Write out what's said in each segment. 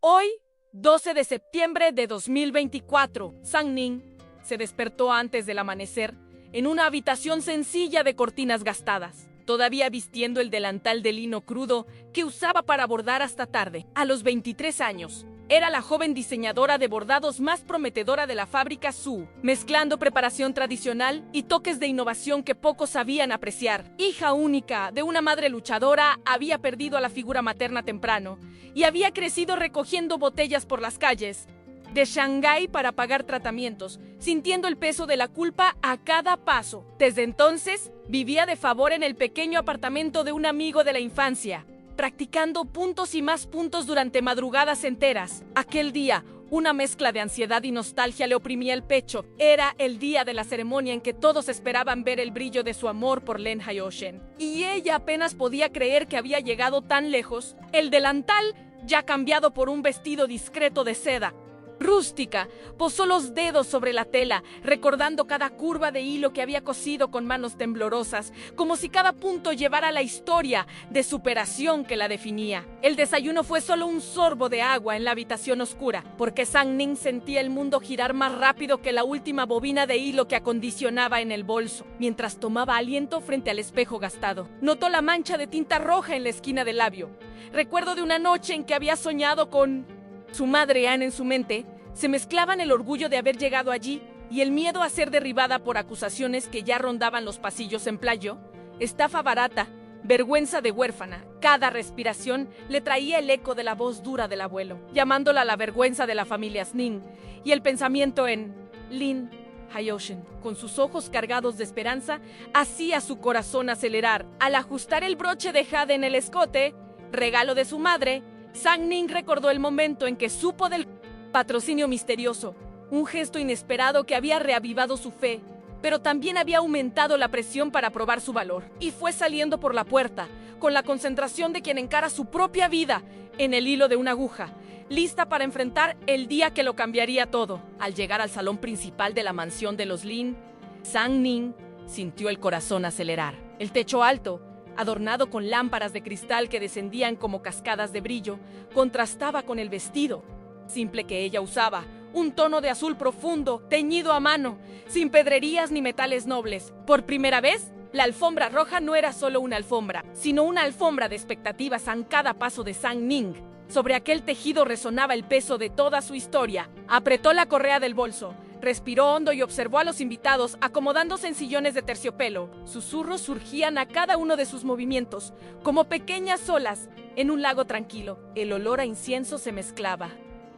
Hoy, 12 de septiembre de 2024, Sang Ning se despertó antes del amanecer en una habitación sencilla de cortinas gastadas, todavía vistiendo el delantal de lino crudo que usaba para bordar hasta tarde. A los 23 años, era la joven diseñadora de bordados más prometedora de la fábrica Su, mezclando preparación tradicional y toques de innovación que pocos sabían apreciar. Hija única de una madre luchadora, había perdido a la figura materna temprano y había crecido recogiendo botellas por las calles de Shanghái para pagar tratamientos, sintiendo el peso de la culpa a cada paso. Desde entonces, vivía de favor en el pequeño apartamento de un amigo de la infancia, practicando puntos y más puntos durante madrugadas enteras. Aquel día, una mezcla de ansiedad y nostalgia le oprimía el pecho. Era el día de la ceremonia en que todos esperaban ver el brillo de su amor por Len Haoshen. Y ella apenas podía creer que había llegado tan lejos. El delantal, ya cambiado por un vestido discreto de seda rústica, posó los dedos sobre la tela, recordando cada curva de hilo que había cosido con manos temblorosas, como si cada punto llevara la historia de superación que la definía. El desayuno fue solo un sorbo de agua en la habitación oscura, porque Sang Ning sentía el mundo girar más rápido que la última bobina de hilo que acondicionaba en el bolso. Mientras tomaba aliento frente al espejo gastado, notó la mancha de tinta roja en la esquina del labio. Recuerdo de una noche en que había soñado con su madre. Anne en su mente se mezclaban el orgullo de haber llegado allí y el miedo a ser derribada por acusaciones que ya rondaban los pasillos en playo, estafa barata, vergüenza de huérfana. Cada respiración le traía el eco de la voz dura del abuelo, llamándola la vergüenza de la familia Sning, y el pensamiento en Len Haoshen, con sus ojos cargados de esperanza, hacía su corazón acelerar. Al ajustar el broche de jade en el escote, regalo de su madre, Sang Ning recordó el momento en que supo del patrocinio misterioso, un gesto inesperado que había reavivado su fe, pero también había aumentado la presión para probar su valor. Y fue saliendo por la puerta, con la concentración de quien encara su propia vida en el hilo de una aguja, lista para enfrentar el día que lo cambiaría todo. Al llegar al salón principal de la mansión de los Lin, Sang Ning sintió el corazón acelerar. El techo alto, adornado con lámparas de cristal que descendían como cascadas de brillo, contrastaba con el vestido simple que ella usaba, un tono de azul profundo, teñido a mano, sin pedrerías ni metales nobles. Por primera vez, la alfombra roja no era solo una alfombra, sino una alfombra de expectativas en cada paso de Sang Ning. Sobre aquel tejido resonaba el peso de toda su historia. Apretó la correa del bolso, respiró hondo y observó a los invitados acomodándose en sillones de terciopelo. Susurros surgían a cada uno de sus movimientos, como pequeñas olas en un lago tranquilo. El olor a incienso se mezclaba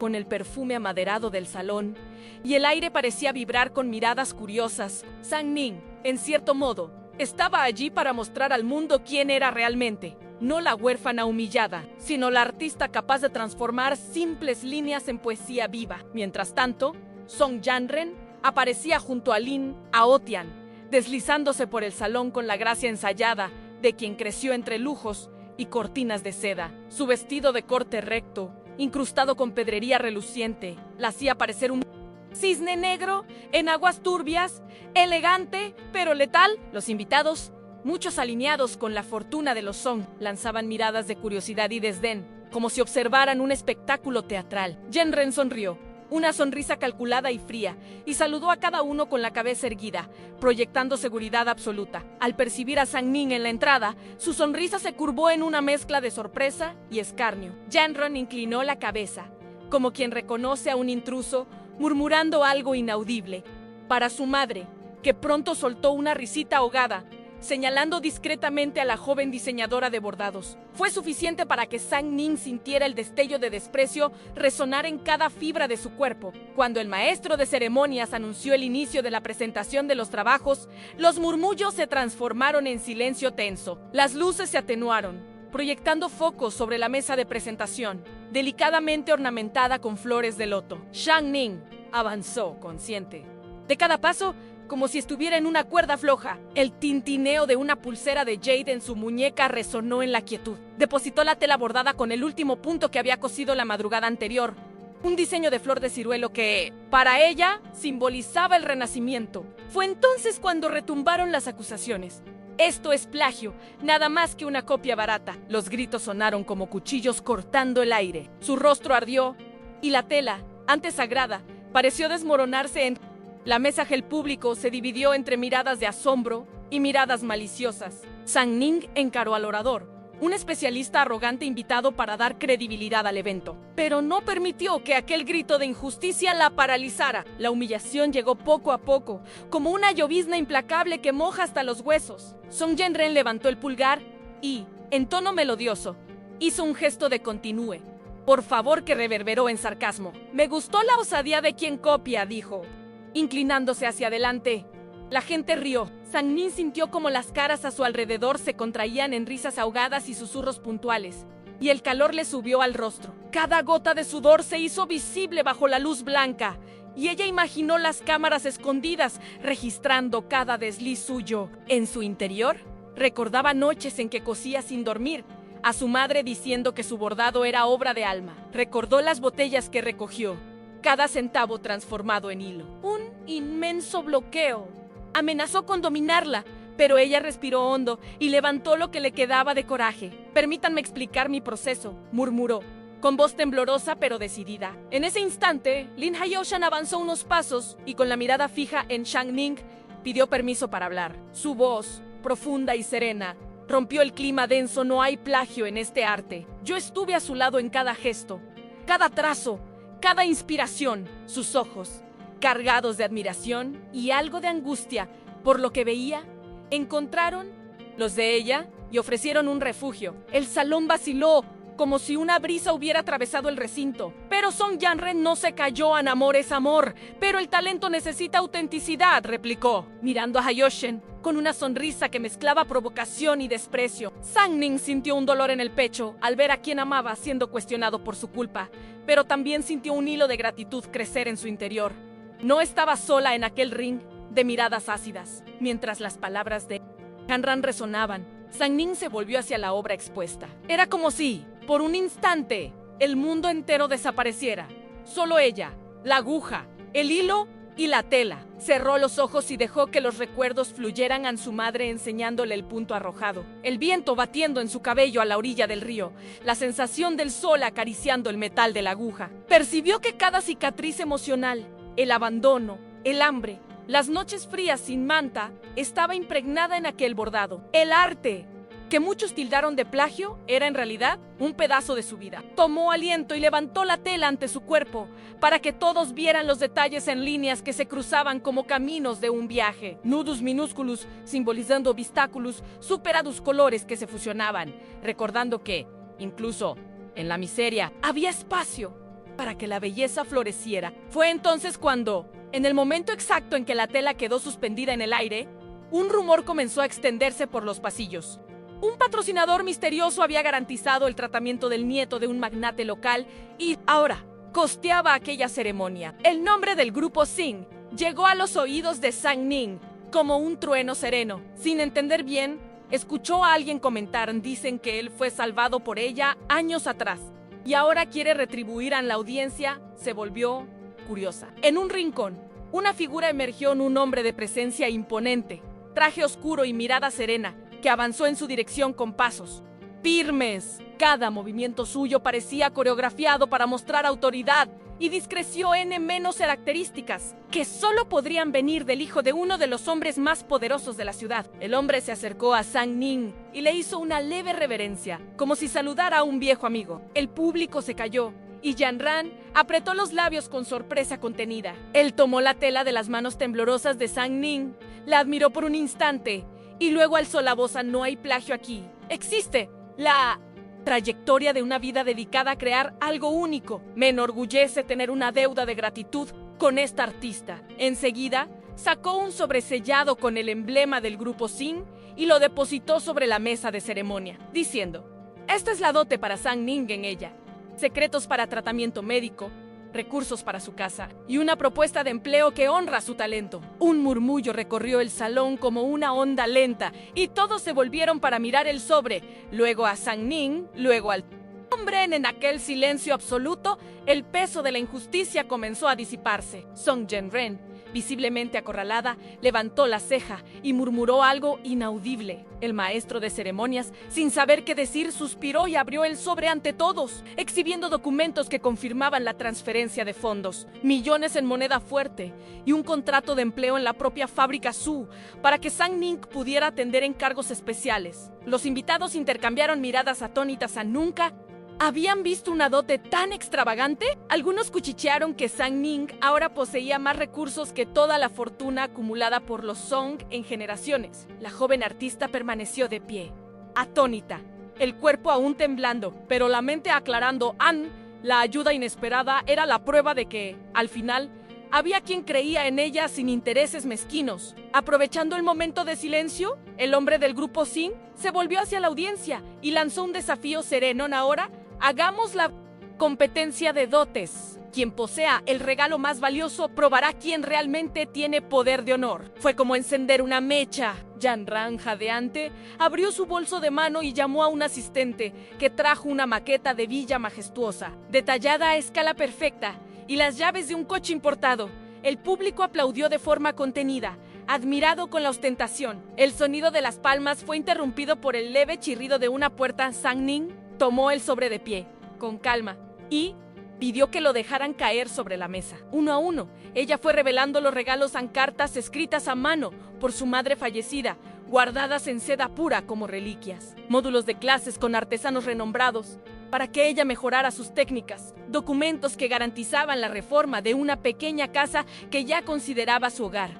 con el perfume amaderado del salón, y el aire parecía vibrar con miradas curiosas. Sang Ning, en cierto modo, estaba allí para mostrar al mundo quién era realmente. No la huérfana humillada, sino la artista capaz de transformar simples líneas en poesía viva. Mientras tanto, Song Yanren aparecía junto a Lin Haotian, deslizándose por el salón con la gracia ensayada de quien creció entre lujos y cortinas de seda. Su vestido de corte recto, incrustado con pedrería reluciente, la hacía parecer un cisne negro en aguas turbias, elegante pero letal. Los invitados, muchos alineados con la fortuna de los Song, lanzaban miradas de curiosidad y desdén, como si observaran un espectáculo teatral. Yanren sonrió, una sonrisa calculada y fría, y saludó a cada uno con la cabeza erguida, proyectando seguridad absoluta. Al percibir a Sang Ning en la entrada, su sonrisa se curvó en una mezcla de sorpresa y escarnio. Yanren inclinó la cabeza, como quien reconoce a un intruso, murmurando algo inaudible. Para su madre, que pronto soltó una risita ahogada, señalando discretamente a la joven diseñadora de bordados. Fue suficiente para que Sang Ning sintiera el destello de desprecio resonar en cada fibra de su cuerpo. Cuando el maestro de ceremonias anunció el inicio de la presentación de los trabajos, los murmullos se transformaron en silencio tenso. Las luces se atenuaron, proyectando focos sobre la mesa de presentación, delicadamente ornamentada con flores de loto. Sang Ning avanzó, consciente de cada paso, como si estuviera en una cuerda floja. El tintineo de una pulsera de jade en su muñeca resonó en la quietud. Depositó la tela bordada con el último punto que había cosido la madrugada anterior, un diseño de flor de ciruelo que, para ella, simbolizaba el renacimiento. Fue entonces cuando retumbaron las acusaciones. Esto es plagio, nada más que una copia barata. Los gritos sonaron como cuchillos cortando el aire. Su rostro ardió y la tela, antes sagrada, pareció desmoronarse en... La mesa del público se dividió entre miradas de asombro y miradas maliciosas. Sang Ning encaró al orador, un especialista arrogante invitado para dar credibilidad al evento, pero no permitió que aquel grito de injusticia la paralizara. La humillación llegó poco a poco, como una llovizna implacable que moja hasta los huesos. Song Jianren levantó el pulgar y, en tono melodioso, hizo un gesto de continúe. Por favor, que reverberó en sarcasmo. Me gustó la osadía de quien copia, dijo, inclinándose hacia adelante. La gente rió. Sang Ning sintió como las caras a su alrededor se contraían en risas ahogadas y susurros puntuales, y el calor le subió al rostro. Cada gota de sudor se hizo visible bajo la luz blanca, y ella imaginó las cámaras escondidas, registrando cada desliz suyo. En su interior, recordaba noches en que cosía sin dormir, a su madre diciendo que su bordado era obra de alma. Recordó las botellas que recogió, cada centavo transformado en hilo. Un inmenso bloqueo. Amenazó con dominarla, pero ella respiró hondo y levantó lo que le quedaba de coraje. Permítanme explicar mi proceso, murmuró, con voz temblorosa pero decidida. En ese instante, Lin Haiyoshan avanzó unos pasos y con la mirada fija en Sang Ning, pidió permiso para hablar. Su voz, profunda y serena, rompió el clima denso. No hay plagio en este arte. Yo estuve a su lado en cada gesto, cada trazo, cada inspiración. Sus ojos, cargados de admiración y algo de angustia por lo que veía, encontraron los de ella y ofrecieron un refugio. El salón vaciló como si una brisa hubiera atravesado el recinto. Pero Song Jianren no se cayó. Amor es amor, pero el talento necesita autenticidad, replicó, mirando a Haiyoshan con una sonrisa que mezclaba provocación y desprecio. Sang Ning sintió un dolor en el pecho al ver a quien amaba siendo cuestionado por su culpa, pero también sintió un hilo de gratitud crecer en su interior. No estaba sola en aquel ring de miradas ácidas. Mientras las palabras de Jianren resonaban, Sang Ning se volvió hacia la obra expuesta. Era como si, por un instante, el mundo entero desapareciera. Solo ella, la aguja, el hilo y la tela. Cerró los ojos y dejó que los recuerdos fluyeran a su madre enseñándole el punto arrojado. El viento batiendo en su cabello a la orilla del río. La sensación del sol acariciando el metal de la aguja. Percibió que cada cicatriz emocional, el abandono, el hambre, las noches frías sin manta, estaba impregnada en aquel bordado. El arte, que muchos tildaron de plagio, era en realidad un pedazo de su vida. Tomó aliento y levantó la tela ante su cuerpo para que todos vieran los detalles en líneas que se cruzaban como caminos de un viaje. Nudos minúsculos simbolizando obstáculos, superados colores que se fusionaban, recordando que, incluso en la miseria, había espacio para que la belleza floreciera. Fue entonces cuando, en el momento exacto en que la tela quedó suspendida en el aire, un rumor comenzó a extenderse por los pasillos. Un patrocinador misterioso había garantizado el tratamiento del nieto de un magnate local y ahora costeaba aquella ceremonia. El nombre del grupo Sing llegó a los oídos de Sang Ning como un trueno sereno. Sin entender bien, escuchó a alguien comentar: dicen que él fue salvado por ella años atrás y ahora quiere retribuir a la audiencia. Se volvió curiosa. En un rincón, una figura emergió en un hombre de presencia imponente, traje oscuro y mirada serena, que avanzó en su dirección con pasos firmes. Cada movimiento suyo parecía coreografiado para mostrar autoridad y discreción en menos características que solo podrían venir del hijo de uno de los hombres más poderosos de la ciudad. El hombre se acercó a Sang Ning y le hizo una leve reverencia, como si saludara a un viejo amigo. El público se calló y Jianren apretó los labios con sorpresa contenida. Él tomó la tela de las manos temblorosas de Sang Ning, la admiró por un instante y luego alzó la voz: no hay plagio aquí. Existe la trayectoria de una vida dedicada a crear algo único. Me enorgullece tener una deuda de gratitud con esta artista. Enseguida, sacó un sobresellado con el emblema del grupo Sing y lo depositó sobre la mesa de ceremonia, diciendo: esta es la dote para Sang Ning en ella. Secretos para tratamiento médico, recursos para su casa y una propuesta de empleo que honra su talento. Un murmullo recorrió el salón como una onda lenta y todos se volvieron para mirar el sobre, luego a Sang Ning, luego al hombre. En aquel silencio absoluto, el peso de la injusticia comenzó a disiparse. Song Jianren, visiblemente acorralada, levantó la ceja y murmuró algo inaudible. El maestro de ceremonias, sin saber qué decir, suspiró y abrió el sobre ante todos, exhibiendo documentos que confirmaban la transferencia de fondos, millones en moneda fuerte y un contrato de empleo en la propia fábrica Su para que Sang Ning pudiera atender encargos especiales. Los invitados intercambiaron miradas atónitas a nunca. ¿Habían visto una dote tan extravagante? Algunos cuchichearon que Sang Ning ahora poseía más recursos que toda la fortuna acumulada por los Song en generaciones. La joven artista permaneció de pie, atónita, el cuerpo aún temblando, pero la mente aclarando. La ayuda inesperada era la prueba de que, al final, había quien creía en ella sin intereses mezquinos. Aprovechando el momento de silencio, el hombre del grupo Sing se volvió hacia la audiencia y lanzó un desafío sereno. Ahora, hagamos la competencia de dotes. Quien posea el regalo más valioso probará quién realmente tiene poder de honor. Fue como encender una mecha. Yanran, jadeante, abrió su bolso de mano y llamó a un asistente que trajo una maqueta de villa majestuosa, detallada a escala perfecta, y las llaves de un coche importado. El público aplaudió de forma contenida, admirado con la ostentación. El sonido de las palmas fue interrumpido por el leve chirrido de una puerta. Sang Ning tomó el sobre de pie, con calma, y pidió que lo dejaran caer sobre la mesa. Uno a uno, ella fue revelando los regalos en cartas escritas a mano por su madre fallecida, guardadas en seda pura como reliquias. Módulos de clases con artesanos renombrados, para que ella mejorara sus técnicas. Documentos que garantizaban la reforma de una pequeña casa que ya consideraba su hogar,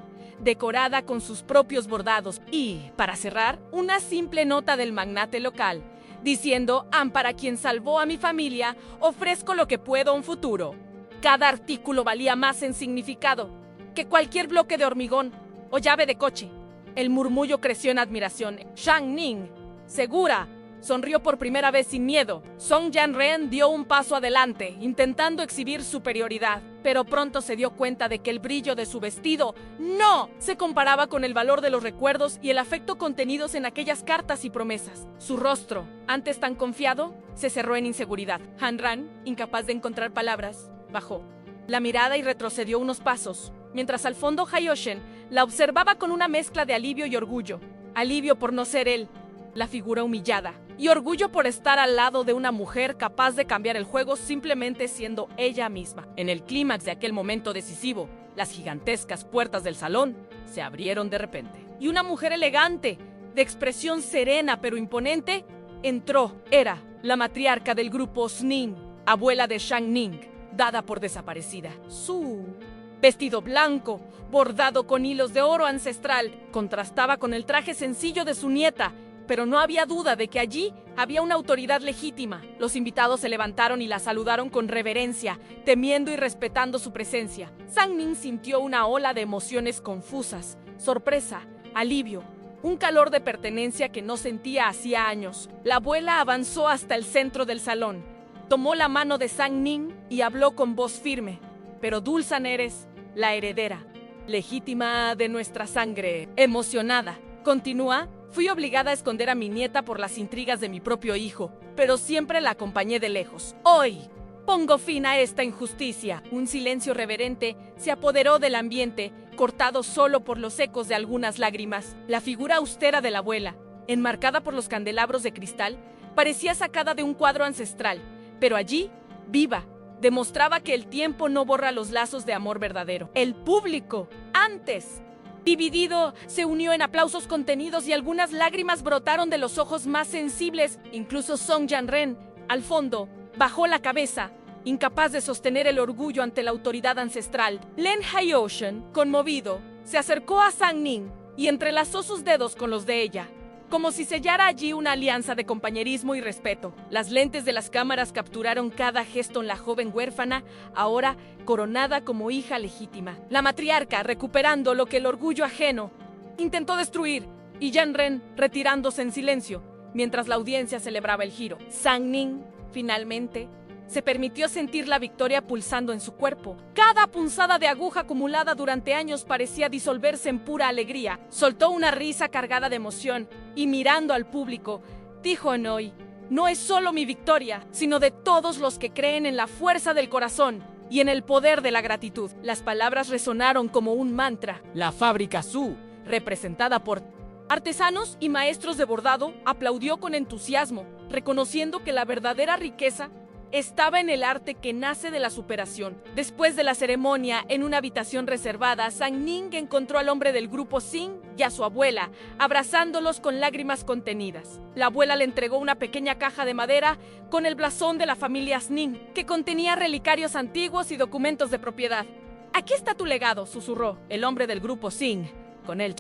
decorada con sus propios bordados. Y, para cerrar, una simple nota del magnate local, diciendo: para quien salvó a mi familia, ofrezco lo que puedo un futuro. Cada artículo valía más en significado que cualquier bloque de hormigón o llave de coche. El murmullo creció en admiración. Sang Ning, segura, sonrió por primera vez sin miedo. Song Yanren dio un paso adelante, intentando exhibir superioridad, pero pronto se dio cuenta de que el brillo de su vestido no se comparaba con el valor de los recuerdos y el afecto contenidos en aquellas cartas y promesas. Su rostro, antes tan confiado, se cerró en inseguridad. Hanran, incapaz de encontrar palabras, bajó la mirada y retrocedió unos pasos, mientras al fondo Hayoshen la observaba con una mezcla de alivio y orgullo. Alivio por no ser él, la figura humillada, y orgullo por estar al lado de una mujer capaz de cambiar el juego simplemente siendo ella misma. En el clímax de aquel momento decisivo, las gigantescas puertas del salón se abrieron de repente, y una mujer elegante, de expresión serena pero imponente, entró. Era la matriarca del grupo Sning, abuela de Sang Ning, dada por desaparecida. Su vestido blanco, bordado con hilos de oro ancestral, contrastaba con el traje sencillo de su nieta, pero no había duda de que allí había una autoridad legítima. Los invitados se levantaron y la saludaron con reverencia, temiendo y respetando su presencia. Sang Ning sintió una ola de emociones confusas, sorpresa, alivio, un calor de pertenencia que no sentía hacía años. La abuela avanzó hasta el centro del salón, tomó la mano de Sang Ning y habló con voz firme: pero Dulzan eres la heredera legítima de nuestra sangre. Emocionada, continúa: fui obligada a esconder a mi nieta por las intrigas de mi propio hijo, pero siempre la acompañé de lejos. Hoy pongo fin a esta injusticia. Un silencio reverente se apoderó del ambiente, cortado solo por los ecos de algunas lágrimas. La figura austera de la abuela, enmarcada por los candelabros de cristal, parecía sacada de un cuadro ancestral, pero allí, viva, demostraba que el tiempo no borra los lazos de amor verdadero. El público, antes dividido, se unió en aplausos contenidos y algunas lágrimas brotaron de los ojos más sensibles. Incluso Song Yanren, al fondo, bajó la cabeza, incapaz de sostener el orgullo ante la autoridad ancestral. Len Hayoshen, conmovido, se acercó a Sang Ning y entrelazó sus dedos con los de ella, como si sellara allí una alianza de compañerismo y respeto. Las lentes de las cámaras capturaron cada gesto en la joven huérfana, ahora coronada como hija legítima. La matriarca, recuperando lo que el orgullo ajeno intentó destruir, y Yanren retirándose en silencio, mientras la audiencia celebraba el giro. Sang Ning, finalmente, se permitió sentir la victoria pulsando en su cuerpo. Cada punzada de aguja acumulada durante años parecía disolverse en pura alegría. Soltó una risa cargada de emoción y, mirando al público, dijo: hoy no es solo mi victoria, sino de todos los que creen en la fuerza del corazón y en el poder de la gratitud. Las palabras resonaron como un mantra. La fábrica Su, representada por artesanos y maestros de bordado, aplaudió con entusiasmo, reconociendo que la verdadera riqueza estaba en el arte que nace de la superación. Después de la ceremonia, en una habitación reservada, Sang Ning encontró al hombre del grupo Sing y a su abuela, abrazándolos con lágrimas contenidas. La abuela le entregó una pequeña caja de madera con el blasón de la familia Sning, que contenía relicarios antiguos y documentos de propiedad. «Aquí está tu legado», susurró el hombre del grupo Sing, con el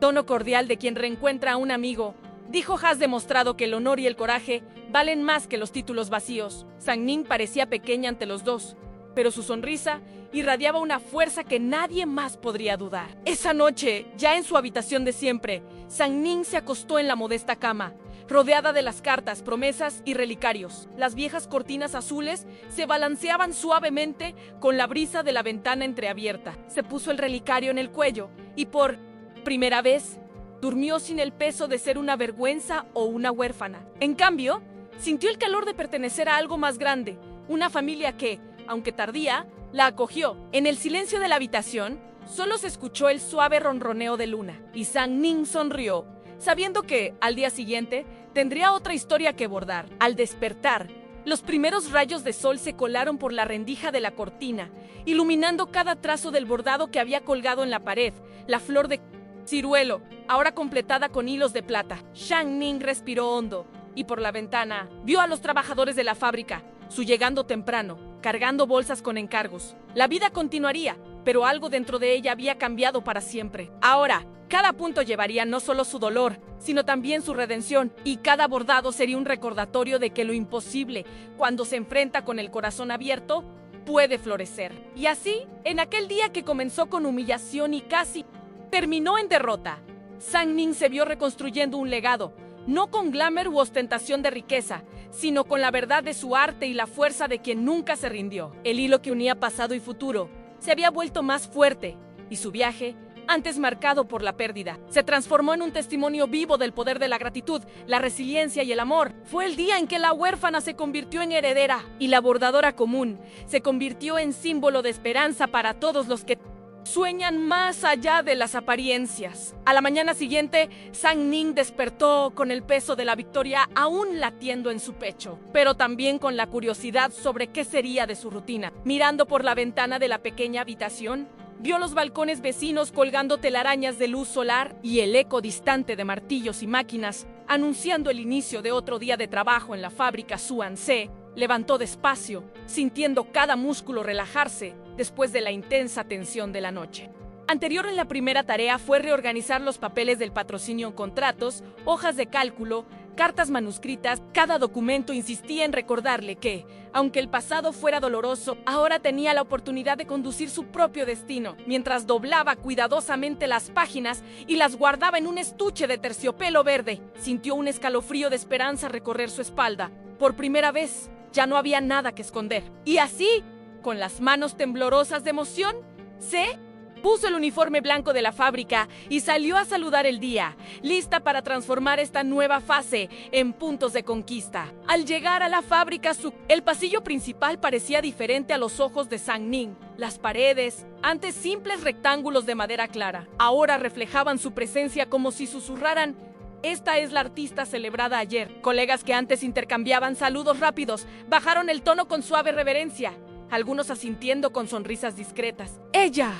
tono cordial de quien reencuentra a un amigo. Dijo: «Has demostrado que el honor y el coraje valen más que los títulos vacíos». Sang Ning parecía pequeña ante los dos, pero su sonrisa irradiaba una fuerza que nadie más podría dudar. Esa noche, ya en su habitación de siempre, Sang Ning se acostó en la modesta cama, rodeada de las cartas, promesas y relicarios. Las viejas cortinas azules se balanceaban suavemente con la brisa de la ventana entreabierta. Se puso el relicario en el cuello y por primera vez durmió sin el peso de ser una vergüenza o una huérfana. En cambio, sintió el calor de pertenecer a algo más grande, una familia que, aunque tardía, la acogió. En el silencio de la habitación, solo se escuchó el suave ronroneo de Luna, y Sang Ning sonrió, sabiendo que, al día siguiente, tendría otra historia que bordar. Al despertar, los primeros rayos de sol se colaron por la rendija de la cortina, iluminando cada trazo del bordado que había colgado en la pared, la flor de ciruelo, ahora completada con hilos de plata. Sang Ning respiró hondo y por la ventana vio a los trabajadores de la fábrica, llegando temprano, cargando bolsas con encargos. La vida continuaría, pero algo dentro de ella había cambiado para siempre. Ahora, cada punto llevaría no solo su dolor, sino también su redención, y cada bordado sería un recordatorio de que lo imposible, cuando se enfrenta con el corazón abierto, puede florecer. Y así, en aquel día que comenzó con humillación y casi terminó en derrota, Sang Ning se vio reconstruyendo un legado, no con glamour u ostentación de riqueza, sino con la verdad de su arte y la fuerza de quien nunca se rindió. El hilo que unía pasado y futuro se había vuelto más fuerte, y su viaje, antes marcado por la pérdida, se transformó en un testimonio vivo del poder de la gratitud, la resiliencia y el amor. Fue el día en que la huérfana se convirtió en heredera y la bordadora común se convirtió en símbolo de esperanza para todos los que sueñan más allá de las apariencias. A la mañana siguiente, Sang Ning despertó con el peso de la victoria aún latiendo en su pecho, pero también con la curiosidad sobre qué sería de su rutina. Mirando por la ventana de la pequeña habitación, vio los balcones vecinos colgando telarañas de luz solar y el eco distante de martillos y máquinas, anunciando el inicio de otro día de trabajo en la fábrica Suan-Se. Levantó despacio, sintiendo cada músculo relajarse después de la intensa tensión de la noche. Anterior en la primera tarea fue reorganizar los papeles del patrocinio en contratos, hojas de cálculo, cartas manuscritas. Cada documento insistía en recordarle que, aunque el pasado fuera doloroso, ahora tenía la oportunidad de conducir su propio destino. Mientras doblaba cuidadosamente las páginas y las guardaba en un estuche de terciopelo verde, sintió un escalofrío de esperanza recorrer su espalda. Por primera vez, ya no había nada que esconder. Y así, con las manos temblorosas de emoción, se puso el uniforme blanco de la fábrica y salió a saludar el día, lista para transformar esta nueva fase en puntos de conquista. Al llegar a la fábrica, el pasillo principal parecía diferente a los ojos de Sang Ning. Las paredes, antes simples rectángulos de madera clara, ahora reflejaban su presencia como si susurraran: «Esta es la artista celebrada ayer». Colegas que antes intercambiaban saludos rápidos bajaron el tono con suave reverencia, algunos asintiendo con sonrisas discretas. Ella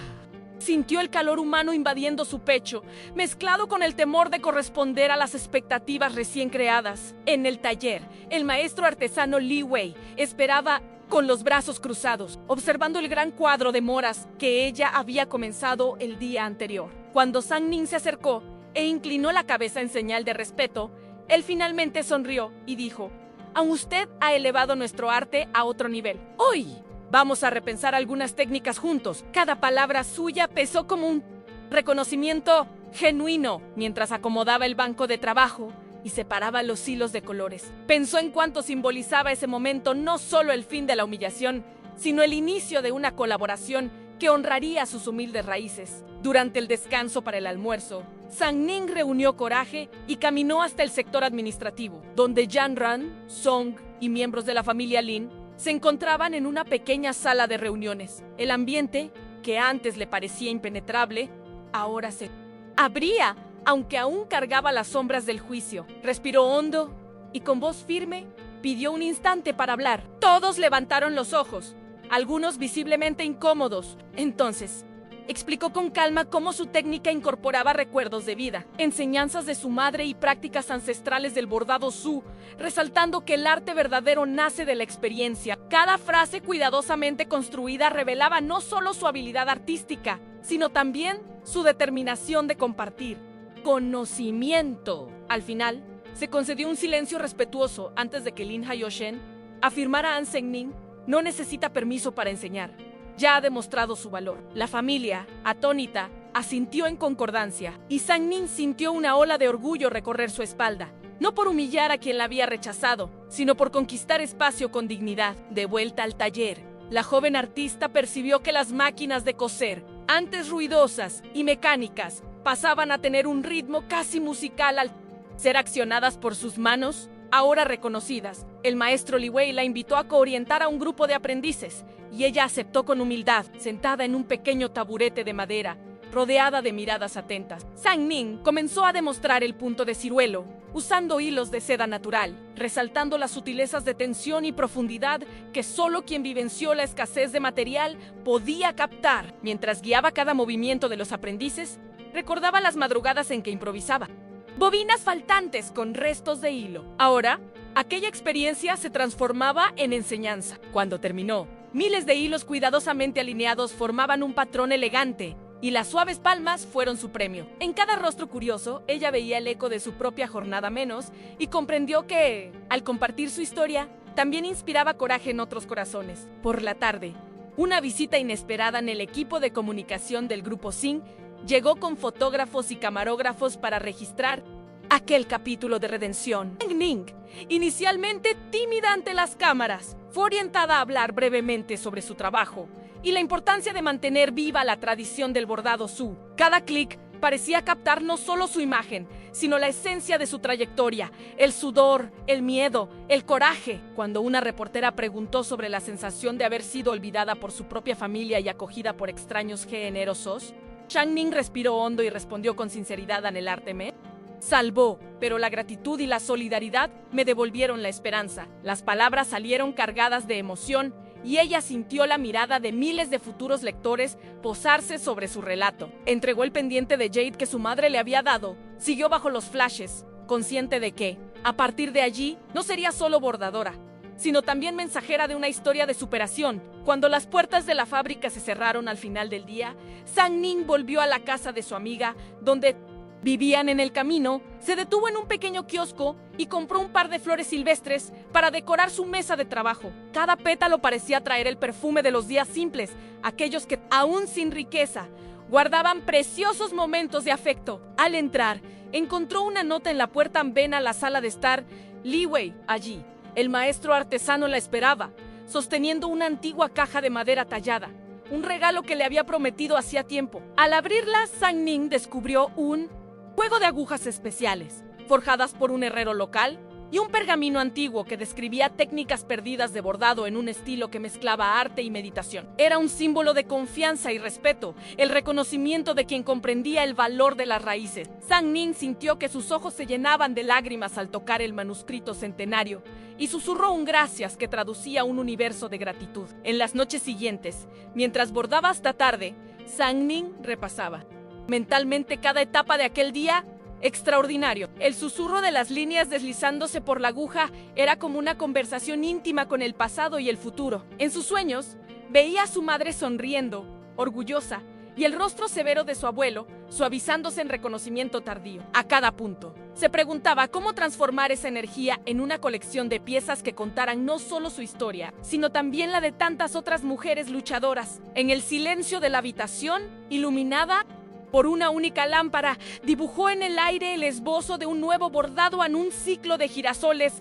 sintió el calor humano invadiendo su pecho, mezclado con el temor de corresponder a las expectativas recién creadas. En el taller, el maestro artesano Li Wei esperaba con los brazos cruzados, observando el gran cuadro de moras que ella había comenzado el día anterior. Cuando Sang Ning se acercó e inclinó la cabeza en señal de respeto, él finalmente sonrió y dijo: «Aún usted ha elevado nuestro arte a otro nivel. Hoy vamos a repensar algunas técnicas juntos». Cada palabra suya pesó como un reconocimiento genuino mientras acomodaba el banco de trabajo y separaba los hilos de colores. Pensó en cuánto simbolizaba ese momento no solo el fin de la humillación, sino el inicio de una colaboración que honraría sus humildes raíces. Durante el descanso para el almuerzo, Sang Ning reunió coraje y caminó hasta el sector administrativo, donde Jan Ran, Song y miembros de la familia Lin Se encontraban en una pequeña sala de reuniones. El ambiente, que antes le parecía impenetrable, ahora se abría, aunque aún cargaba las sombras del juicio. Respiró hondo y con voz firme pidió un instante para hablar. Todos levantaron los ojos, algunos visiblemente incómodos. Entonces, explicó con calma cómo su técnica incorporaba recuerdos de vida, enseñanzas de su madre y prácticas ancestrales del bordado Su, resaltando que el arte verdadero nace de la experiencia. Cada frase cuidadosamente construida revelaba no solo su habilidad artística, sino también su determinación de compartir conocimiento. Al final, se concedió un silencio respetuoso antes de que Lin Haiyoshen afirmara a An Zhengning: no necesita permiso para enseñar. Ya ha demostrado su valor. La familia, atónita, asintió en concordancia, y Zhangning sintió una ola de orgullo recorrer su espalda, no por humillar a quien la había rechazado, sino por conquistar espacio con dignidad. De vuelta al taller, la joven artista percibió que las máquinas de coser, antes ruidosas y mecánicas, pasaban a tener un ritmo casi musical al ser accionadas por sus manos, ahora reconocidas. El maestro Li Wei la invitó a coorientar a un grupo de aprendices, y ella aceptó con humildad, sentada en un pequeño taburete de madera, rodeada de miradas atentas. Zhangning comenzó a demostrar el punto de ciruelo, usando hilos de seda natural, resaltando las sutilezas de tensión y profundidad que solo quien vivenció la escasez de material podía captar. Mientras guiaba cada movimiento de los aprendices, recordaba las madrugadas en que improvisaba. Bobinas faltantes con restos de hilo. Ahora, aquella experiencia se transformaba en enseñanza. Cuando terminó, miles de hilos cuidadosamente alineados formaban un patrón elegante, y las suaves palmas fueron su premio. En cada rostro curioso, ella veía el eco de su propia jornada menos, y comprendió que, al compartir su historia, también inspiraba coraje en otros corazones. Por la tarde, una visita inesperada en el equipo de comunicación del grupo Sing llegó con fotógrafos y camarógrafos para registrar aquel capítulo de redención. Ning, inicialmente tímida ante las cámaras, fue orientada a hablar brevemente sobre su trabajo y la importancia de mantener viva la tradición del bordado Su. Cada clic parecía captar no solo su imagen, sino la esencia de su trayectoria, el sudor, el miedo, el coraje. Cuando una reportera preguntó sobre la sensación de haber sido olvidada por su propia familia y acogida por extraños generosos, Zhangning respiró hondo y respondió con sinceridad: anhelarte me salvó, pero la gratitud y la solidaridad me devolvieron la esperanza. Las palabras salieron cargadas de emoción y ella sintió la mirada de miles de futuros lectores posarse sobre su relato. Entregó el pendiente de jade que su madre le había dado, siguió bajo los flashes, consciente de que, a partir de allí, no sería solo bordadora, sino también mensajera de una historia de superación. Cuando las puertas de la fábrica se cerraron al final del día, Zhangning volvió a la casa de su amiga, donde vivían. En el camino, se detuvo en un pequeño kiosco y compró un par de flores silvestres para decorar su mesa de trabajo. Cada pétalo parecía traer el perfume de los días simples, aquellos que, aún sin riqueza, guardaban preciosos momentos de afecto. Al entrar, encontró una nota en la puerta. Ven a la sala de estar, Li Wei. Allí, el maestro artesano la esperaba, sosteniendo una antigua caja de madera tallada, un regalo que le había prometido hacía tiempo. Al abrirla, Zhangning descubrió un juego de agujas especiales, forjadas por un herrero local, y un pergamino antiguo que describía técnicas perdidas de bordado en un estilo que mezclaba arte y meditación. Era un símbolo de confianza y respeto, el reconocimiento de quien comprendía el valor de las raíces. Zhangning sintió que sus ojos se llenaban de lágrimas al tocar el manuscrito centenario, y susurró un gracias que traducía un universo de gratitud. En las noches siguientes, mientras bordaba hasta tarde, Zhangning repasaba mentalmente cada etapa de aquel día extraordinario. El susurro de las líneas deslizándose por la aguja era como una conversación íntima con el pasado y el futuro. En sus sueños, veía a su madre sonriendo, orgullosa, y el rostro severo de su abuelo suavizándose en reconocimiento tardío. A cada punto, se preguntaba cómo transformar esa energía en una colección de piezas que contaran no solo su historia, sino también la de tantas otras mujeres luchadoras. En el silencio de la habitación, iluminada por una única lámpara, dibujó en el aire el esbozo de un nuevo bordado en un ciclo de girasoles,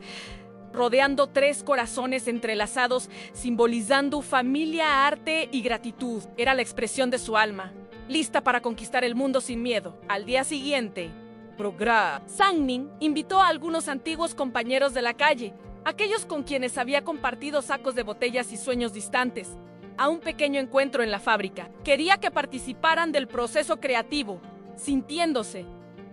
rodeando 3 corazones entrelazados, simbolizando familia, arte y gratitud. Era la expresión de su alma, lista para conquistar el mundo sin miedo. Al día siguiente, Zhangning invitó a algunos antiguos compañeros de la calle, aquellos con quienes había compartido sacos de botellas y sueños distantes, a un pequeño encuentro en la fábrica. Quería que participaran del proceso creativo, sintiéndose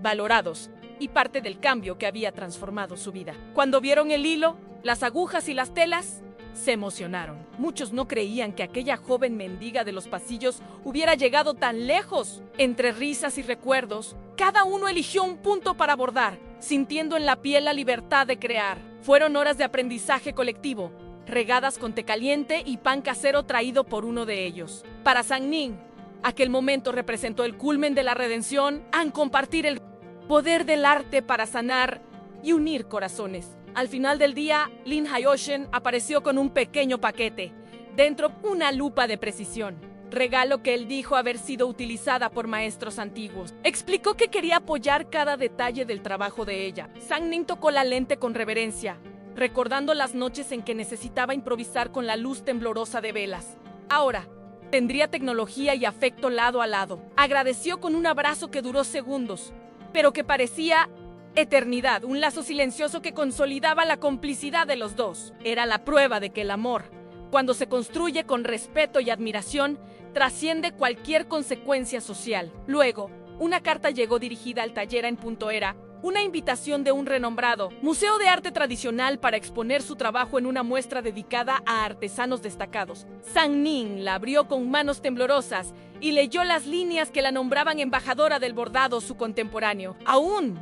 valorados y parte del cambio que había transformado su vida. Cuando vieron el hilo, las agujas y las telas, se emocionaron. Muchos no creían que aquella joven mendiga de los pasillos hubiera llegado tan lejos. Entre risas y recuerdos, cada uno eligió un punto para bordar, sintiendo en la piel la libertad de crear. Fueron horas de aprendizaje colectivo, regadas con té caliente y pan casero traído por uno de ellos. Para Sang Ning, aquel momento representó el culmen de la redención al compartir el poder del arte para sanar y unir corazones. Al final del día, Lin Hyoshin apareció con un pequeño paquete, dentro una lupa de precisión, regalo que él dijo haber sido utilizada por maestros antiguos. Explicó que quería apoyar cada detalle del trabajo de ella. Sang Ning tocó la lente con reverencia, recordando las noches en que necesitaba improvisar con la luz temblorosa de velas. Ahora, tendría tecnología y afecto lado a lado. Agradeció con un abrazo que duró segundos, pero que parecía eternidad, un lazo silencioso que consolidaba la complicidad de los dos. Era la prueba de que el amor, cuando se construye con respeto y admiración, trasciende cualquier consecuencia social. Luego, una carta llegó dirigida al taller en Punto Era, una invitación de un renombrado museo de arte tradicional para exponer su trabajo en una muestra dedicada a artesanos destacados. Sang Ning la abrió con manos temblorosas y leyó las líneas que la nombraban embajadora del bordado su contemporáneo. Aún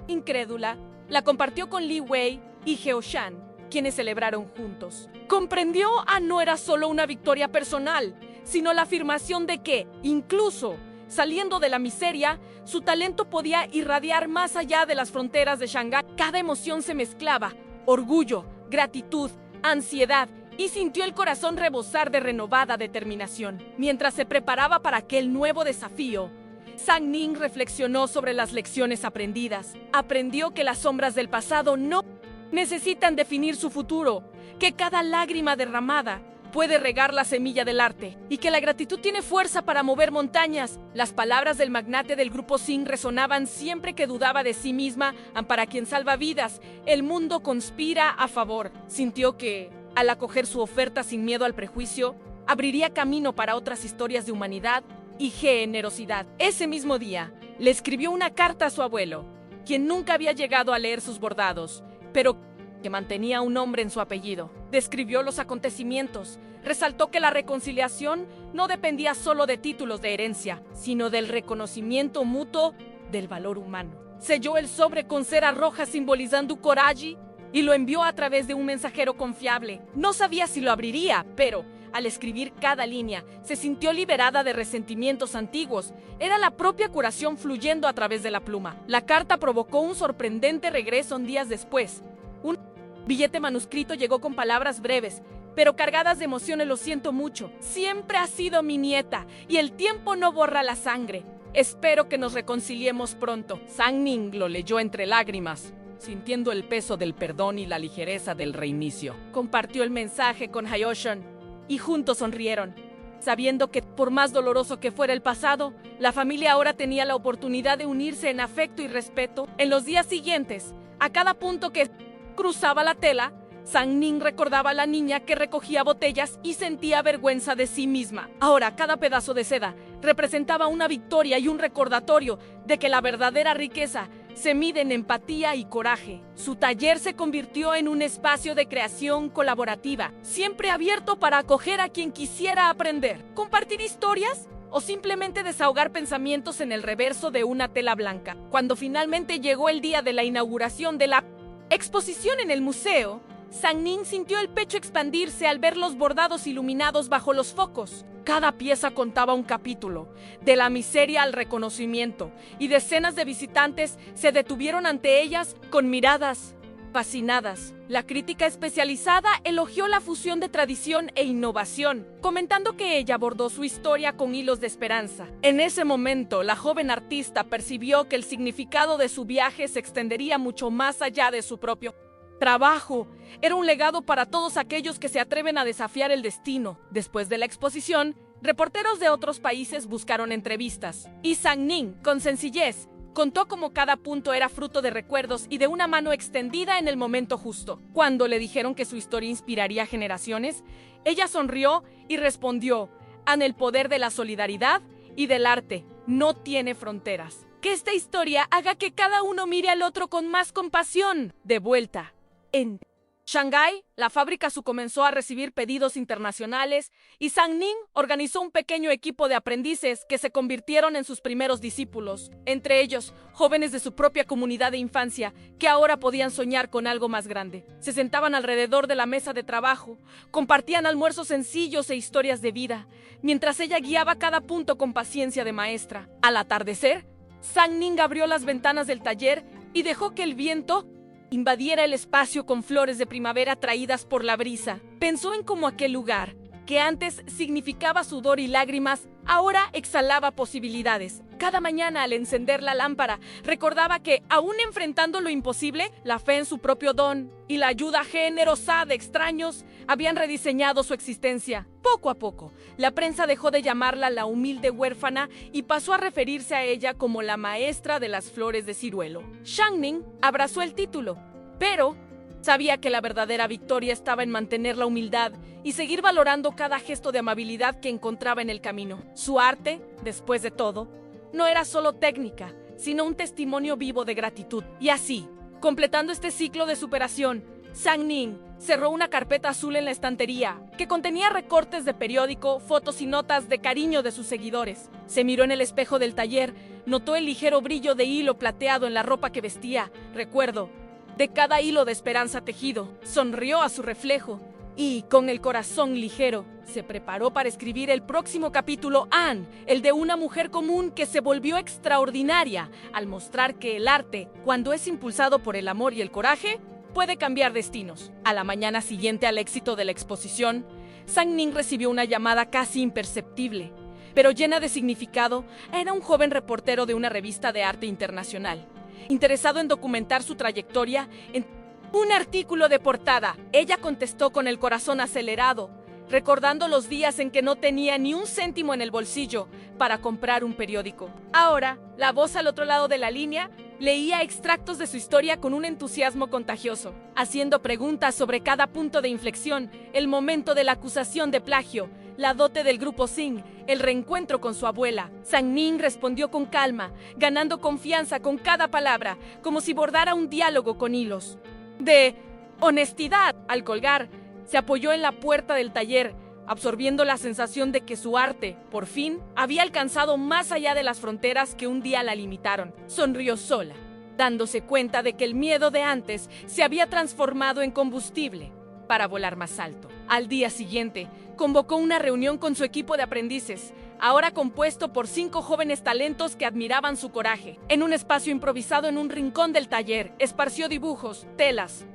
incrédula, la compartió con Li Wei y Geo Shan, quienes celebraron juntos. Comprendió no era solo una victoria personal, sino la afirmación de que, incluso saliendo de la miseria, su talento podía irradiar más allá de las fronteras de Shanghái. Cada emoción se mezclaba: orgullo, gratitud, ansiedad, y sintió el corazón rebosar de renovada determinación. Mientras se preparaba para aquel nuevo desafío, Sang Ning reflexionó sobre las lecciones aprendidas. Aprendió que las sombras del pasado no necesitan definir su futuro, que cada lágrima derramada puede regar la semilla del arte y que la gratitud tiene fuerza para mover montañas. Las palabras del magnate del grupo Sing resonaban siempre que dudaba de sí misma. Para quien salva vidas, el mundo conspira a favor. Sintió que, al acoger su oferta sin miedo al prejuicio, abriría camino para otras historias de humanidad y generosidad. Ese mismo día, le escribió una carta a su abuelo, quien nunca había llegado a leer sus bordados, pero que mantenía un nombre en su apellido. Describió los acontecimientos, resaltó que la reconciliación no dependía solo de títulos de herencia, sino del reconocimiento mutuo del valor humano. Selló el sobre con cera roja simbolizando coraje y lo envió a través de un mensajero confiable. No sabía si lo abriría, pero al escribir cada línea, se sintió liberada de resentimientos antiguos. Era la propia curación fluyendo a través de la pluma. La carta provocó un sorprendente regreso días después. Un billete manuscrito llegó con palabras breves, pero cargadas de emociones. Lo siento mucho. Siempre has sido mi nieta, y el tiempo no borra la sangre. Espero que nos reconciliemos pronto. Sang Ning lo leyó entre lágrimas, sintiendo el peso del perdón y la ligereza del reinicio. Compartió el mensaje con Hyoshin y juntos sonrieron, sabiendo que, por más doloroso que fuera el pasado, la familia ahora tenía la oportunidad de unirse en afecto y respeto. En los días siguientes, a cada punto que cruzaba la tela, Sang Ning recordaba a la niña que recogía botellas y sentía vergüenza de sí misma. Ahora, cada pedazo de seda representaba una victoria y un recordatorio de que la verdadera riqueza se mide en empatía y coraje. Su taller se convirtió en un espacio de creación colaborativa, siempre abierto para acoger a quien quisiera aprender, compartir historias o simplemente desahogar pensamientos en el reverso de una tela blanca. Cuando finalmente llegó el día de la inauguración de la exposición en el museo, Sang Ning sintió el pecho expandirse al ver los bordados iluminados bajo los focos. Cada pieza contaba un capítulo, de la miseria al reconocimiento, y decenas de visitantes se detuvieron ante ellas con miradas fascinadas. La crítica especializada elogió la fusión de tradición e innovación, comentando que ella bordó su historia con hilos de esperanza. En ese momento, la joven artista percibió que el significado de su viaje se extendería mucho más allá de su propio trabajo. Era un legado para todos aquellos que se atreven a desafiar el destino. Después de la exposición, reporteros de otros países buscaron entrevistas, y Sang Ning, con sencillez, Contó cómo cada punto era fruto de recuerdos y de una mano extendida en el momento justo. Cuando le dijeron que su historia inspiraría a generaciones, ella sonrió y respondió: el poder de la solidaridad y del arte no tiene fronteras. Que esta historia haga que cada uno mire al otro con más compasión. De vuelta en Shanghái, la fábrica comenzó a recibir pedidos internacionales y Sang Ning organizó un pequeño equipo de aprendices que se convirtieron en sus primeros discípulos, entre ellos jóvenes de su propia comunidad de infancia que ahora podían soñar con algo más grande. Se sentaban alrededor de la mesa de trabajo, compartían almuerzos sencillos e historias de vida, mientras ella guiaba cada punto con paciencia de maestra. Al atardecer, Sang Ning abrió las ventanas del taller y dejó que el viento invadiera el espacio con flores de primavera traídas por la brisa. Pensó en cómo aquel lugar, que antes significaba sudor y lágrimas, ahora exhalaba posibilidades. Cada mañana al encender la lámpara, recordaba que, aún enfrentando lo imposible, la fe en su propio don y la ayuda generosa de extraños habían rediseñado su existencia. Poco a poco, la prensa dejó de llamarla la humilde huérfana y pasó a referirse a ella como la maestra de las flores de ciruelo. Sang Ning abrazó el título, pero sabía que la verdadera victoria estaba en mantener la humildad y seguir valorando cada gesto de amabilidad que encontraba en el camino. Su arte, después de todo, no era solo técnica, sino un testimonio vivo de gratitud. Y así, completando este ciclo de superación, Sang Ning cerró una carpeta azul en la estantería que contenía recortes de periódico, fotos y notas de cariño de sus seguidores. Se miró en el espejo del taller, notó el ligero brillo de hilo plateado en la ropa que vestía, recuerdo de cada hilo de esperanza tejido. Sonrió a su reflejo y, con el corazón ligero, se preparó para escribir el próximo capítulo, Anne, el de una mujer común que se volvió extraordinaria al mostrar que el arte, cuando es impulsado por el amor y el coraje, puede cambiar destinos. A la mañana siguiente al éxito de la exposición, Sang Ning recibió una llamada casi imperceptible, pero llena de significado. Era un joven reportero de una revista de arte internacional, interesado en documentar su trayectoria en un artículo de portada. Ella contestó con el corazón acelerado, recordando los días en que no tenía ni un céntimo en el bolsillo para comprar un periódico. Ahora, la voz al otro lado de la línea leía extractos de su historia con un entusiasmo contagioso, haciendo preguntas sobre cada punto de inflexión, el momento de la acusación de plagio, la dote del grupo Sing, el reencuentro con su abuela. Sang Ning respondió con calma, ganando confianza con cada palabra, como si bordara un diálogo con hilos de honestidad. Al colgar, se apoyó en la puerta del taller, absorbiendo la sensación de que su arte, por fin, había alcanzado más allá de las fronteras que un día la limitaron. Sonrió sola, dándose cuenta de que el miedo de antes se había transformado en combustible para volar más alto. Al día siguiente, convocó una reunión con su equipo de aprendices, ahora compuesto por 5 jóvenes talentos que admiraban su coraje. En un espacio improvisado en un rincón del taller, esparció dibujos, telas,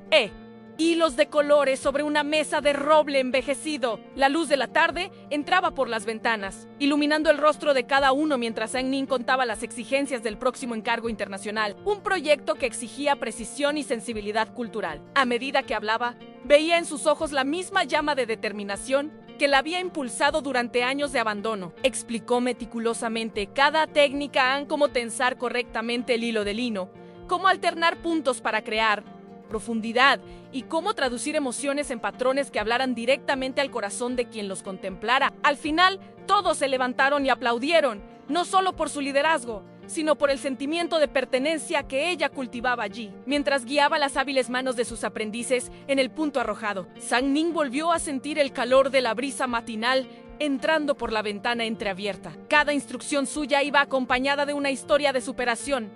hilos de colores sobre una mesa de roble envejecido. La luz de la tarde entraba por las ventanas, iluminando el rostro de cada uno mientras Sang Ning contaba las exigencias del próximo encargo internacional, un proyecto que exigía precisión y sensibilidad cultural. A medida que hablaba, veía en sus ojos la misma llama de determinación que la había impulsado durante años de abandono. Explicó meticulosamente cada técnica, cómo tensar correctamente el hilo de lino, cómo alternar puntos para crear profundidad y cómo traducir emociones en patrones que hablaran directamente al corazón de quien los contemplara. Al final, todos se levantaron y aplaudieron, no solo por su liderazgo, sino por el sentimiento de pertenencia que ella cultivaba allí. Mientras guiaba las hábiles manos de sus aprendices en el punto arrojado, Sang Ning volvió a sentir el calor de la brisa matinal entrando por la ventana entreabierta. Cada instrucción suya iba acompañada de una historia de superación.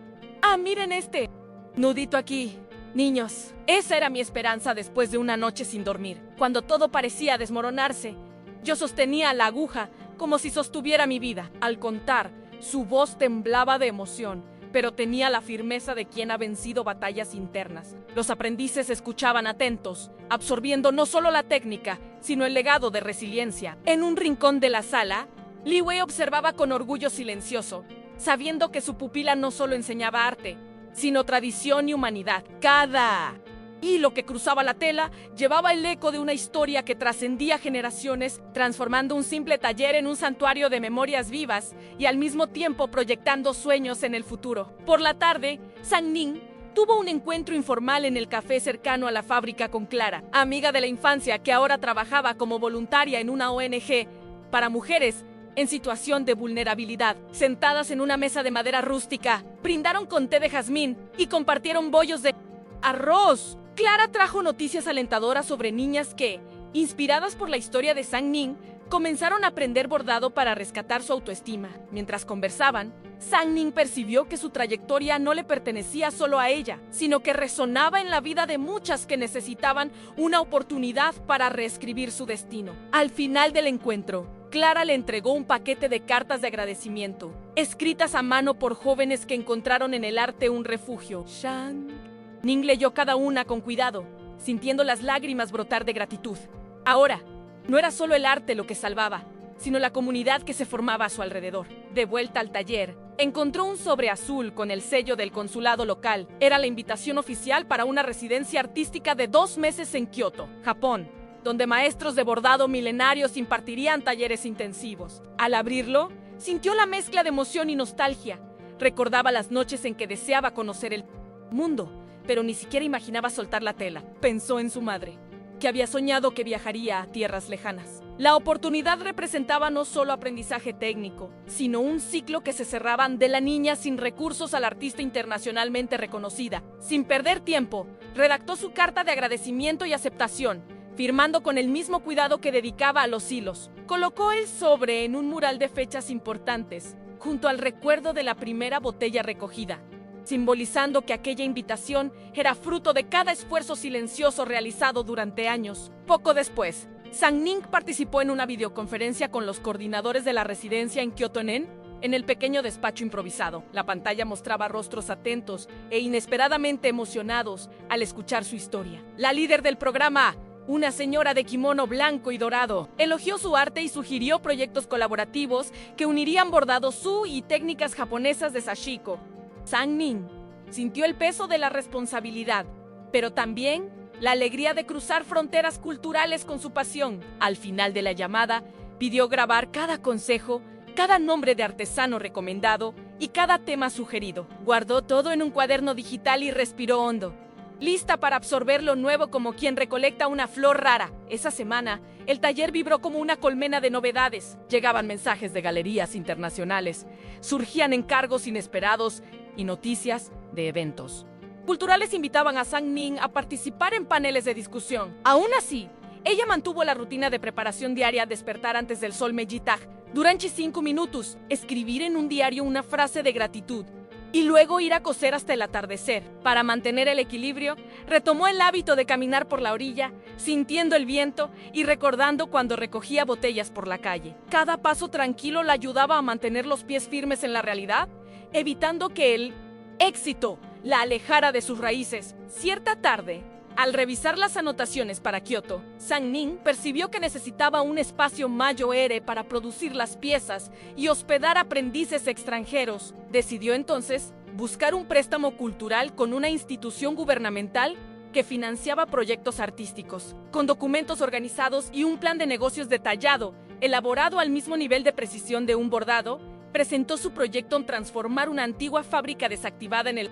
Miren este nudito aquí. Niños, esa era mi esperanza después de una noche sin dormir. Cuando todo parecía desmoronarse, yo sostenía la aguja como si sostuviera mi vida. Al contar, su voz temblaba de emoción, pero tenía la firmeza de quien ha vencido batallas internas. Los aprendices escuchaban atentos, absorbiendo no solo la técnica, sino el legado de resiliencia. En un rincón de la sala, Li Wei observaba con orgullo silencioso, sabiendo que su pupila no solo enseñaba arte, sino tradición y humanidad. Cada hilo que cruzaba la tela llevaba el eco de una historia que trascendía generaciones, transformando un simple taller en un santuario de memorias vivas y al mismo tiempo proyectando sueños en el futuro. Por la tarde, Sang Ning tuvo un encuentro informal en el café cercano a la fábrica con Clara, amiga de la infancia que ahora trabajaba como voluntaria en una ONG para mujeres en situación de vulnerabilidad. Sentadas en una mesa de madera rústica, brindaron con té de jazmín y compartieron bollos de arroz. Clara trajo noticias alentadoras sobre niñas que, inspiradas por la historia de Sang Ning, comenzaron a aprender bordado para rescatar su autoestima. Mientras conversaban, Sang Ning percibió que su trayectoria no le pertenecía solo a ella, sino que resonaba en la vida de muchas que necesitaban una oportunidad para reescribir su destino. Al final del encuentro, Clara le entregó un paquete de cartas de agradecimiento, escritas a mano por jóvenes que encontraron en el arte un refugio. Sang Ning leyó cada una con cuidado, sintiendo las lágrimas brotar de gratitud. Ahora, no era solo el arte lo que salvaba, sino la comunidad que se formaba a su alrededor. De vuelta al taller, encontró un sobre azul con el sello del consulado local. Era la invitación oficial para una residencia artística de 2 meses en Kioto, Japón, donde maestros de bordado milenarios impartirían talleres intensivos. Al abrirlo, sintió la mezcla de emoción y nostalgia. Recordaba las noches en que deseaba conocer el mundo, pero ni siquiera imaginaba soltar la tela. Pensó en su madre, que había soñado que viajaría a tierras lejanas. La oportunidad representaba no solo aprendizaje técnico, sino un ciclo que se cerraba de la niña sin recursos al artista internacionalmente reconocida. Sin perder tiempo, redactó su carta de agradecimiento y aceptación, firmando con el mismo cuidado que dedicaba a los hilos. Colocó el sobre en un mural de fechas importantes, junto al recuerdo de la primera botella recogida, simbolizando que aquella invitación era fruto de cada esfuerzo silencioso realizado durante años. Poco después, Sang Ning participó en una videoconferencia con los coordinadores de la residencia en Kyoto-nen, en el pequeño despacho improvisado. La pantalla mostraba rostros atentos e inesperadamente emocionados al escuchar su historia. La líder del programa, una señora de kimono blanco y dorado, elogió su arte y sugirió proyectos colaborativos que unirían bordado su y técnicas japonesas de sashiko. Sang Ning sintió el peso de la responsabilidad, pero también la alegría de cruzar fronteras culturales con su pasión. Al final de la llamada, pidió grabar cada consejo, cada nombre de artesano recomendado y cada tema sugerido. Guardó todo en un cuaderno digital y respiró hondo, lista para absorber lo nuevo como quien recolecta una flor rara. Esa semana, el taller vibró como una colmena de novedades. Llegaban mensajes de galerías internacionales, surgían encargos inesperados y noticias de eventos culturales invitaban a Sang Ning a participar en paneles de discusión. Aún así, ella mantuvo la rutina de preparación diaria: despertar antes del sol Mejitag durante 5 minutos, escribir en un diario una frase de gratitud y luego ir a coser hasta el atardecer. Para mantener el equilibrio, retomó el hábito de caminar por la orilla, sintiendo el viento y recordando cuando recogía botellas por la calle. Cada paso tranquilo la ayudaba a mantener los pies firmes en la realidad, evitando que el éxito la alejara de sus raíces. Cierta tarde, al revisar las anotaciones para Kioto, Sang Ning percibió que necesitaba un espacio mayor para producir las piezas y hospedar aprendices extranjeros. Decidió entonces buscar un préstamo cultural con una institución gubernamental que financiaba proyectos artísticos. Con documentos organizados y un plan de negocios detallado, elaborado al mismo nivel de precisión de un bordado, presentó su proyecto en transformar una antigua fábrica desactivada en el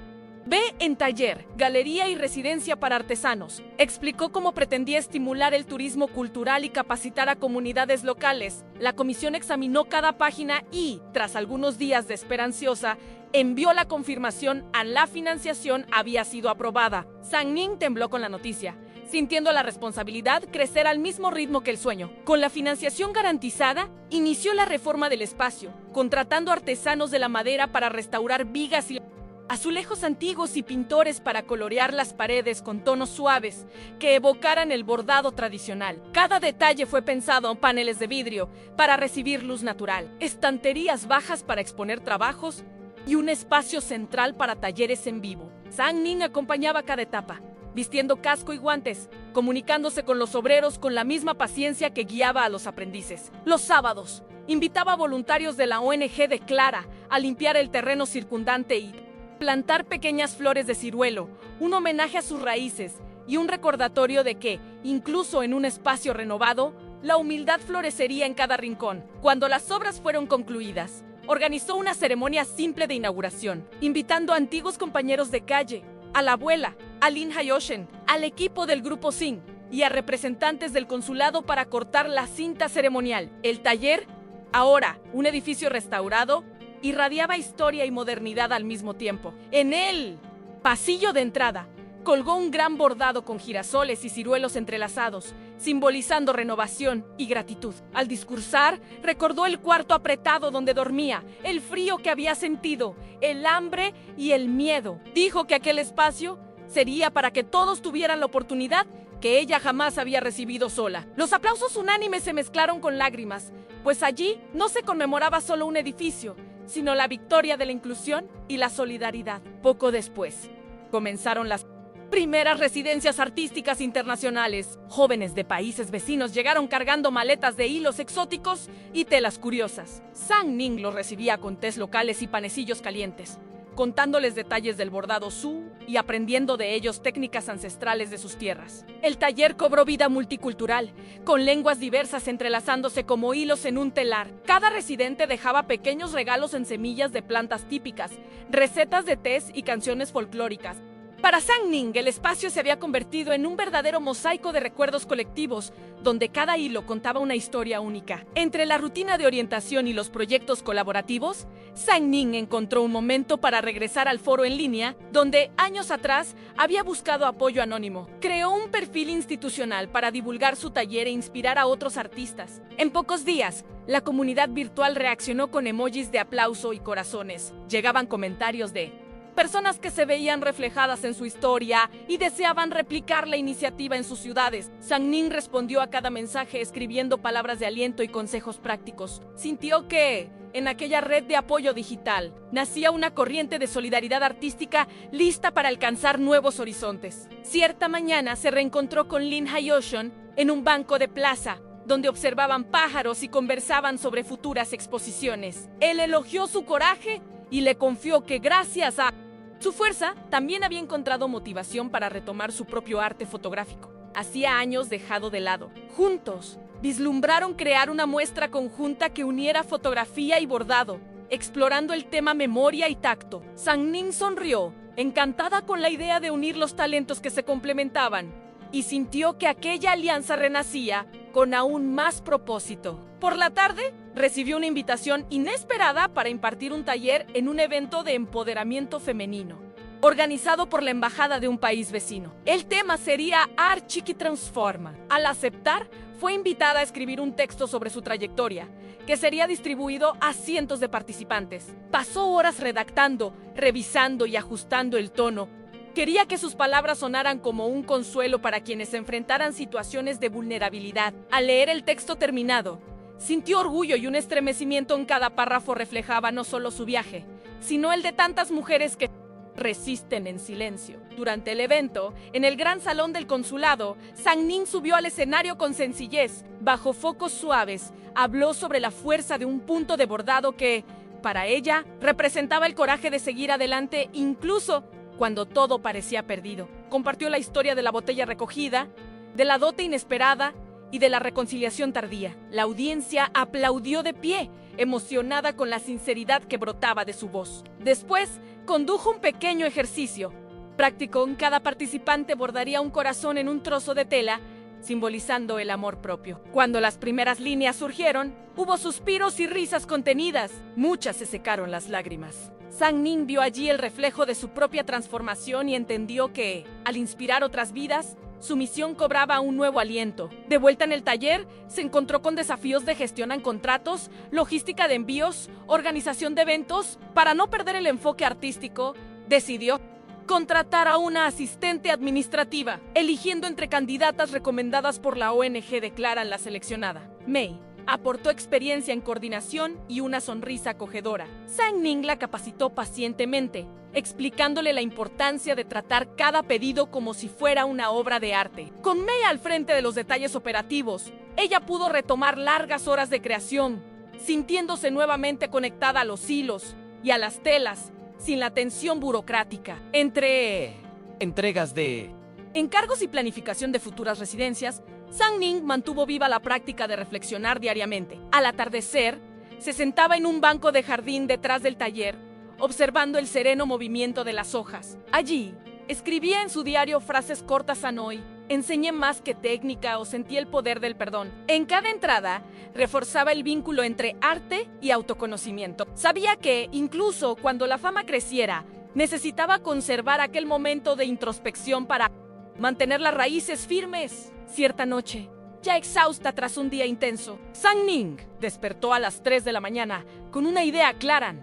en taller, galería y residencia para artesanos. Explicó cómo pretendía estimular el turismo cultural y capacitar a comunidades locales. La comisión examinó cada página y, tras algunos días de espera ansiosa, envió la confirmación a la financiación había sido aprobada. Sang Ning tembló con la noticia, sintiendo la responsabilidad crecer al mismo ritmo que el sueño. Con la financiación garantizada, inició la reforma del espacio, contratando artesanos de la madera para restaurar vigas y azulejos antiguos y pintores para colorear las paredes con tonos suaves que evocaran el bordado tradicional. Cada detalle fue pensado en paneles de vidrio para recibir luz natural, estanterías bajas para exponer trabajos y un espacio central para talleres en vivo. Sang Ning acompañaba cada etapa, vistiendo casco y guantes, comunicándose con los obreros con la misma paciencia que guiaba a los aprendices. Los sábados, invitaba a voluntarios de la ONG de Clara a limpiar el terreno circundante y plantar pequeñas flores de ciruelo, un homenaje a sus raíces, y un recordatorio de que, incluso en un espacio renovado, la humildad florecería en cada rincón. Cuando las obras fueron concluidas, organizó una ceremonia simple de inauguración, invitando a antiguos compañeros de calle, a la abuela, a Lin Hayoshen, al equipo del grupo Sing y a representantes del consulado para cortar la cinta ceremonial. El taller, ahora un edificio restaurado, irradiaba historia y modernidad al mismo tiempo. En el pasillo de entrada, colgó un gran bordado con girasoles y ciruelos entrelazados, simbolizando renovación y gratitud. Al discursar, recordó el cuarto apretado donde dormía, el frío que había sentido, el hambre y el miedo. Dijo que aquel espacio sería para que todos tuvieran la oportunidad que ella jamás había recibido sola. Los aplausos unánimes se mezclaron con lágrimas, pues allí no se conmemoraba solo un edificio, sino la victoria de la inclusión y la solidaridad. Poco después, comenzaron las primeras residencias artísticas internacionales. Jóvenes de países vecinos llegaron cargando maletas de hilos exóticos y telas curiosas. Sang Ning los recibía con tés locales y panecillos calientes, contándoles detalles del bordado Su y aprendiendo de ellos técnicas ancestrales de sus tierras. El taller cobró vida multicultural, con lenguas diversas entrelazándose como hilos en un telar. Cada residente dejaba pequeños regalos en semillas de plantas típicas, recetas de tés y canciones folclóricas. Para Sang Ning, el espacio se había convertido en un verdadero mosaico de recuerdos colectivos, donde cada hilo contaba una historia única. Entre la rutina de orientación y los proyectos colaborativos, Sang Ning encontró un momento para regresar al foro en línea, donde años atrás había buscado apoyo anónimo. Creó un perfil institucional para divulgar su taller e inspirar a otros artistas. En pocos días, la comunidad virtual reaccionó con emojis de aplauso y corazones. Llegaban comentarios de personas que se veían reflejadas en su historia y deseaban replicar la iniciativa en sus ciudades. Sang Ning respondió a cada mensaje escribiendo palabras de aliento y consejos prácticos. Sintió que, en aquella red de apoyo digital, nacía una corriente de solidaridad artística lista para alcanzar nuevos horizontes. Cierta mañana se reencontró con Lin Hayoshen en un banco de plaza, donde observaban pájaros y conversaban sobre futuras exposiciones. Él elogió su coraje y le confió que gracias a su fuerza, también había encontrado motivación para retomar su propio arte fotográfico. Hacía años dejado de lado. Juntos, vislumbraron crear una muestra conjunta que uniera fotografía y bordado, explorando el tema memoria y tacto. Sang Ning sonrió, encantada con la idea de unir los talentos que se complementaban, y sintió que aquella alianza renacía con aún más propósito. Por la tarde, recibió una invitación inesperada para impartir un taller en un evento de empoderamiento femenino, organizado por la embajada de un país vecino. El tema sería Art Chiqui Transforma. Al aceptar, fue invitada a escribir un texto sobre su trayectoria, que sería distribuido a cientos de participantes. Pasó horas redactando, revisando y ajustando el tono. Quería que sus palabras sonaran como un consuelo para quienes se enfrentaran situaciones de vulnerabilidad. Al leer el texto terminado, sintió orgullo y un estremecimiento en cada párrafo reflejaba no solo su viaje, sino el de tantas mujeres que resisten en silencio. Durante el evento, en el gran salón del consulado, Sang Ning subió al escenario con sencillez. Bajo focos suaves, habló sobre la fuerza de un punto de bordado que, para ella, representaba el coraje de seguir adelante incluso cuando todo parecía perdido. Compartió la historia de la botella recogida, de la dote inesperada y de la reconciliación tardía. La audiencia aplaudió de pie, emocionada con la sinceridad que brotaba de su voz. Después, condujo un pequeño ejercicio. Practicó en cada participante bordaría un corazón en un trozo de tela, simbolizando el amor propio. Cuando las primeras líneas surgieron, hubo suspiros y risas contenidas. Muchas se secaron las lágrimas. Sang Ning vio allí el reflejo de su propia transformación y entendió que, al inspirar otras vidas, su misión cobraba un nuevo aliento. De vuelta en el taller, se encontró con desafíos de gestión en contratos, logística de envíos, organización de eventos. Para no perder el enfoque artístico, decidió contratar a una asistente administrativa, eligiendo entre candidatas recomendadas por la ONG Declaran la seleccionada. Mei aportó experiencia en coordinación y una sonrisa acogedora. Sang Ning la capacitó pacientemente, explicándole la importancia de tratar cada pedido como si fuera una obra de arte. Con Mei al frente de los detalles operativos, ella pudo retomar largas horas de creación, sintiéndose nuevamente conectada a los hilos y a las telas, sin la tensión burocrática. Entre entregas de encargos y planificación de futuras residencias, Sang Ning mantuvo viva la práctica de reflexionar diariamente. Al atardecer, se sentaba en un banco de jardín detrás del taller, observando el sereno movimiento de las hojas. Allí, escribía en su diario frases cortas a Noi. Enseñé más que técnica o sentí el poder del perdón. En cada entrada, reforzaba el vínculo entre arte y autoconocimiento. Sabía que, incluso cuando la fama creciera, necesitaba conservar aquel momento de introspección para mantener las raíces firmes. Cierta noche, ya exhausta tras un día intenso, Sang Ning despertó a las 3 de la mañana con una idea clara: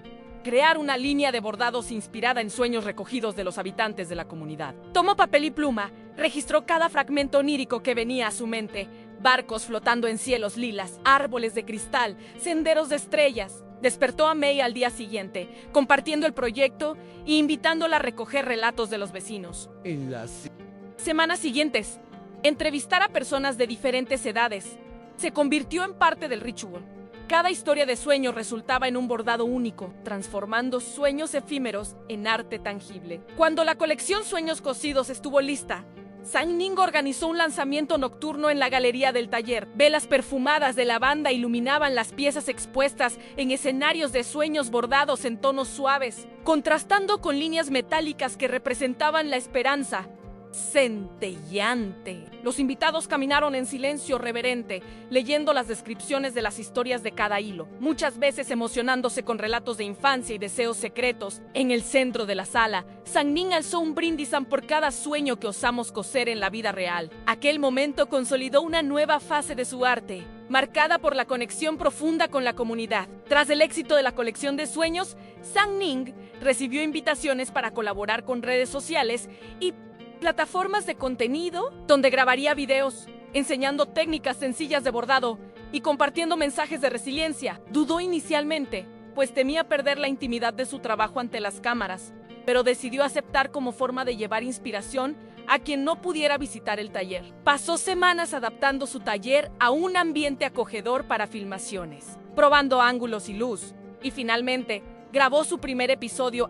crear una línea de bordados inspirada en sueños recogidos de los habitantes de la comunidad. Tomó papel y pluma, registró cada fragmento onírico que venía a su mente: barcos flotando en cielos lilas, árboles de cristal, senderos de estrellas. Despertó a Mei al día siguiente, compartiendo el proyecto e invitándola a recoger relatos de los vecinos. En las Semanas siguientes, entrevistar a personas de diferentes edades se convirtió en parte del ritual. Cada historia de sueño resultaba en un bordado único, transformando sueños efímeros en arte tangible. Cuando la colección Sueños Cosidos estuvo lista, Sang Ning organizó un lanzamiento nocturno en la galería del taller. Velas perfumadas de lavanda iluminaban las piezas expuestas en escenarios de sueños bordados en tonos suaves, contrastando con líneas metálicas que representaban la esperanza. Centellante. Los invitados caminaron en silencio reverente, leyendo las descripciones de las historias de cada hilo, muchas veces emocionándose con relatos de infancia y deseos secretos. En el centro de la sala, Sang Ning alzó un brindis por cada sueño que osamos coser en la vida real. Aquel momento consolidó una nueva fase de su arte, marcada por la conexión profunda con la comunidad. Tras el éxito de la colección de sueños, Sang Ning recibió invitaciones para colaborar con redes sociales y plataformas de contenido donde grabaría videos, enseñando técnicas sencillas de bordado y compartiendo mensajes de resiliencia. Dudó inicialmente, pues temía perder la intimidad de su trabajo ante las cámaras, pero decidió aceptar como forma de llevar inspiración a quien no pudiera visitar el taller. Pasó semanas adaptando su taller a un ambiente acogedor para filmaciones, probando ángulos y luz, y finalmente grabó su primer episodio,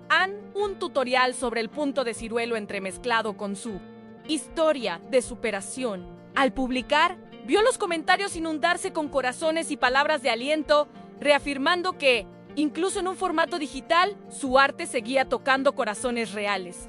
un tutorial sobre el punto de ciruelo entremezclado con su historia de superación. Al publicar, vio los comentarios inundarse con corazones y palabras de aliento, reafirmando que, incluso en un formato digital, su arte seguía tocando corazones reales.